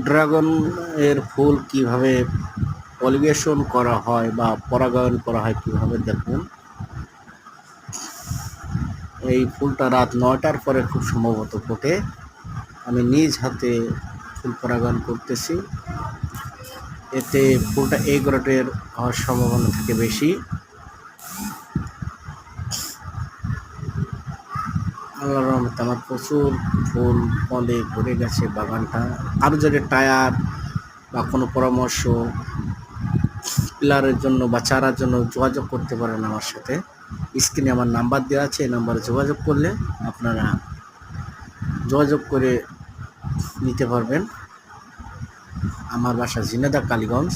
Dragon এর ফুল কিভাবে pollination করা হয় বা পরাগায়ন করা হয় কিভাবে দেখুন। এই ফুলটা রাত 9টার পরে খুব সম্ভবত ফোটে। আমি নিজ হাতে ফুল পরাগায়ন করতেছি। এতে ফুলটা এ গ্রেডের হওয়ার সম্ভাবনা থেকে বেশি। আল্লাহর রহমতে আমার প্রচুর ফুল ফলে ভরে গেছে বাগানটা। আরও যদি টায়ার বা কোনো পরামর্শ পিলারের জন্য বা চারার জন্য যোগাযোগ করতে পারেন আমার সাথে। স্ক্রিনে আমার নাম্বার দেওয়া আছে, এই নাম্বারে যোগাযোগ করলে আপনারা যোগাযোগ করে নিতে পারবেন। আমার বাসা ঝিনাইদহ, কালীগঞ্জ।